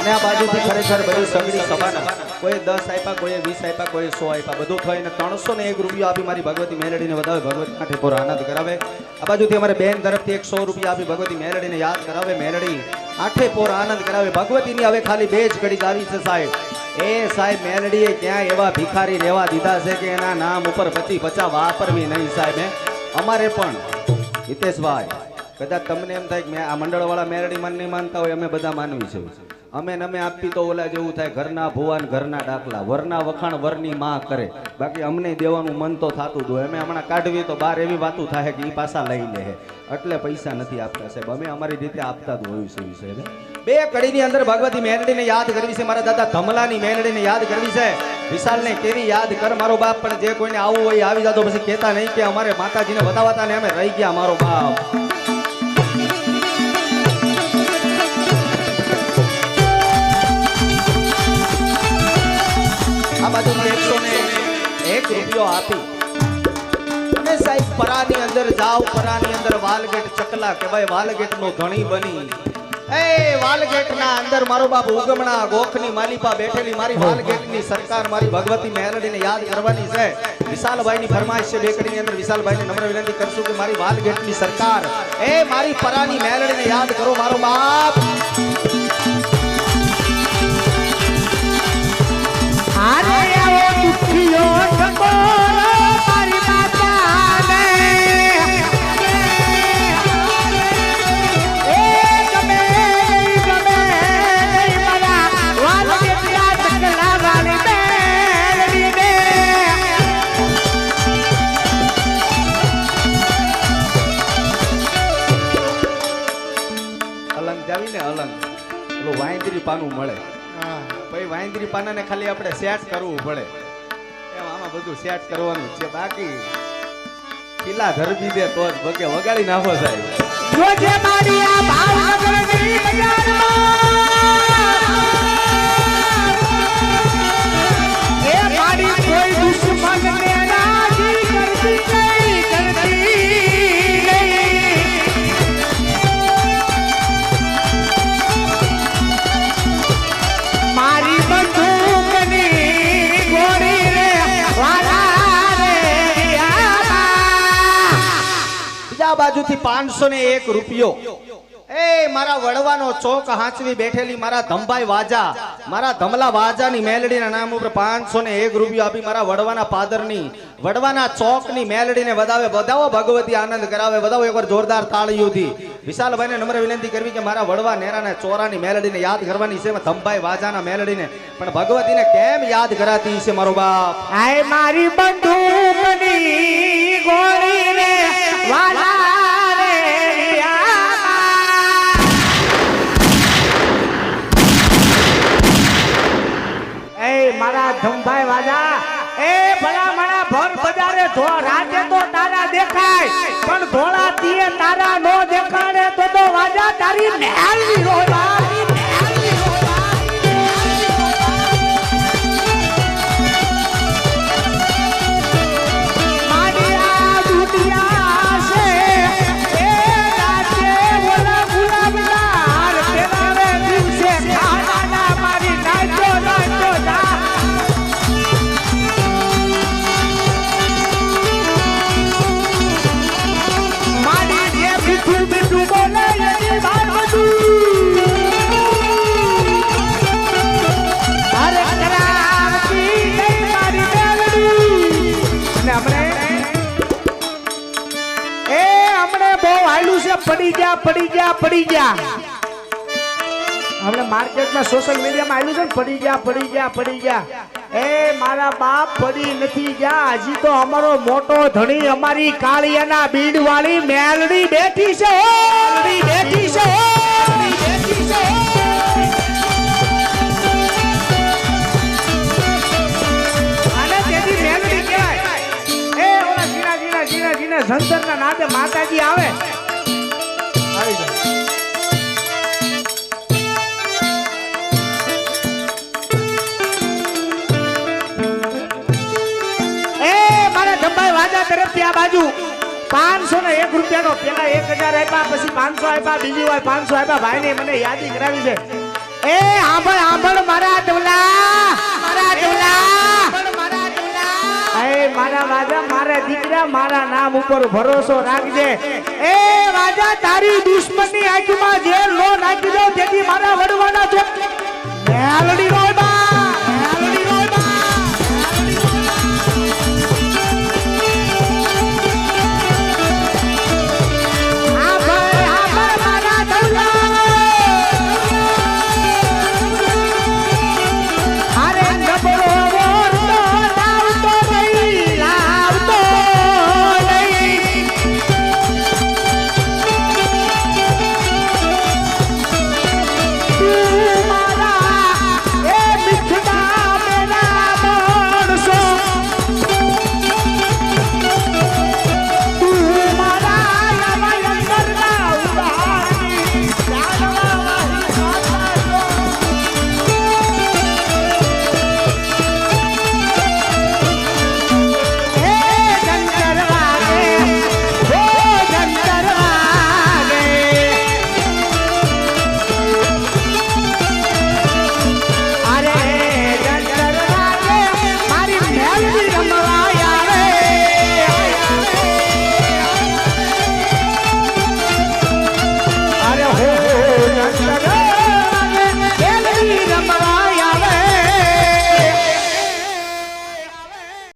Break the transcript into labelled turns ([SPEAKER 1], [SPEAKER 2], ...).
[SPEAKER 1] અને આ બાજુથી ખરેખર બધી સગડી સભાના કોઈ 10 આપ્યા, કોઈ 20 આપ્યા, કોઈ 100 આપ્યા, બધું થઈને 301 રૂપિયા આપી મારી ભગવતી મેલડીને વધાવે, ભગવતી કાંઠે પર આનંદ કરાવે. આ બાજુથી અમારે બેન તરફથી 100 રૂપિયા આપી ભગવતી મેલડીને યાદ કરાવે, મેલડી આઠે પોર આનંદ કરાવે. ભગવતીની હવે ખાલી 2 જ ઘડી આવી છે સાહેબ. એ સાહેબ મેલડીએ ક્યાં એવા ભિખારી રહેવા દીધા છે કે એના નામ ઉપર 50 વાપરવી નહીં સાહેબ. અમારે પણ હિતેશભાઈ કદાચ તમને એમ થાય કે મેં આ મંડળવાળા મેલડી માન નહીં માનતા હોય, અમે બધા માનવી છે. અમે આપી તો ઓલા જેવું થાય, ઘરના ભુવાન ઘરના ડાકલા, વરના વખાણ વરની માં કરે. બાકી અમને દેવાનું મન તો થતું જ હોય. અમે હમણાં કાઢવી તો બહાર એવી વાતું થાય કે એ પાછા લઈ લે, એટલે પૈસા નથી આપતા સાહેબ. અમે અમારી રીતે આપતા જ હોયું છે વિષય. 2 કડીની અંદર ભગવતી મેલડીને યાદ કરવી છે, મારા દાદા ધમલાની મેલડીને યાદ કરવી છે. વિશાલને કેવી યાદ કર મારો બાપ, પણ જે કોઈને આવું હોય આવી જાતો પછી કહેતા નહીં કે અમારે માતાજીને વધાવતા ને અમે રહી ગયા મારો બાપ. આ બાજુ 101 રૂપિયો આપી અને સાહેબ પરાની અંદર જાવ, પરાની અંદર વાલગેટ ચકલા કે ભાઈ વાલગેટ નો ધણી બની. એ વાલગેટ ના અંદર મારો બાપ ઉગમણા ગોખની માલિપા બેઠેલી મારી વાલગેટ ની સરકાર મારી ભગવતી મેલડીને યાદ કરવાની છે. વિશાલભાઈ ની ફરમાઈશ છે 2 કડીની અંદર. વિશાલભાઈ ને નમ્ર વિનંતી કરશું કે મારી વાલગેટ ની સરકાર એ મારી પરાની મેલડીને યાદ કરો મારો બાપ.
[SPEAKER 2] આરે આવો દુખિયો ટકોરો મારી માતાને, એ ગમે મારા વાલગેટના ચકલા વાળી મેલડીને.
[SPEAKER 1] અલંગ જાવીને અલંગ પેલું વાંદરી પાનું મળે, ભાઈ વાંદરી પાનાને ખાલી આપણે સેટ કરવું પડે. એમ આમાં બધું સેટ કરવાનું છે, બાકી કિલ્લા ધરબી દે તો જ બકે વગાડી નાખો સાહેબ.
[SPEAKER 2] જોજે મારી આ ભાવનગરની બજારમાં, એ મારી કોઈ દુશ્મનને રાજી કરતી નહીં. મારી બંદૂકની ગોળી રે વાલા રે.
[SPEAKER 1] બીજા બાજુથી 501 રૂપિયો એ મારા વડવાનો ચોક હાંચવી બેઠેલી મારા ધમભાઈ વાજા, મારા ધમલા વાજાની મેલડીના નામ ઉપર 501 રૂપિયો આપી મારા વડવાના પાદરની વડવાના ચોકની મેલડીને વધાવે. વધાવો ભગવતી આનંદ કરાવે. વધાવો એકવાર જોરદાર તાળીઓથી. વિશાલભાઈને નમ્ર વિનંતી કરવી કે મારા વડવા નેરાના ચોરાની મેલડીને યાદ કરવાની છે. ધમભાઈ વાજાના મેલડીને પણ ભગવતીને કેમ યાદ કરાતી છે મારો બાપ.
[SPEAKER 2] આય મારી બંદૂકની ગોળી રે વાલા રે. એ મારા ધમભાઈ વાજા, એ ભલા મારા ભર બજારે રાતે તો તારા દેખાય, પણ ધોળા તીએ તારા નો દેખાડે તો વાજા તારી મેલડી રોવા. પડી જા આપણે માર્કેટમાં સોશિયલ મીડિયામાં આવ્યું છે ને, પડી જા. એ મારા બાપ પડી નથી ગયા. હજી તો અમારો મોટો ધણી અમારી કાળિયાના બીડ વાળી મેલડી બેઠી છે. અને તેથી મેલડી કહેવાય. એ ઓલા જીના જંતરના નાદે માતાજી આવે. તરફથી આ બાજુ 501 રૂપિયાનો પેલા 1000 આપ્યા, પછી 500 આપ્યા, બીજી વાર 500 આપ્યા. ભાઈને મને યાદી કરાવી છે. એ આ આંબળ આંબળ મારા ડોલા મારા ડોલા એ મારા વાજા મારા દીકરા મારા નામ ઉપર ભરોસો રાખજે એ વાજા તારી દુશ્મનની આંખમાં જે લો નાખી દો જેથી મારા વડવાના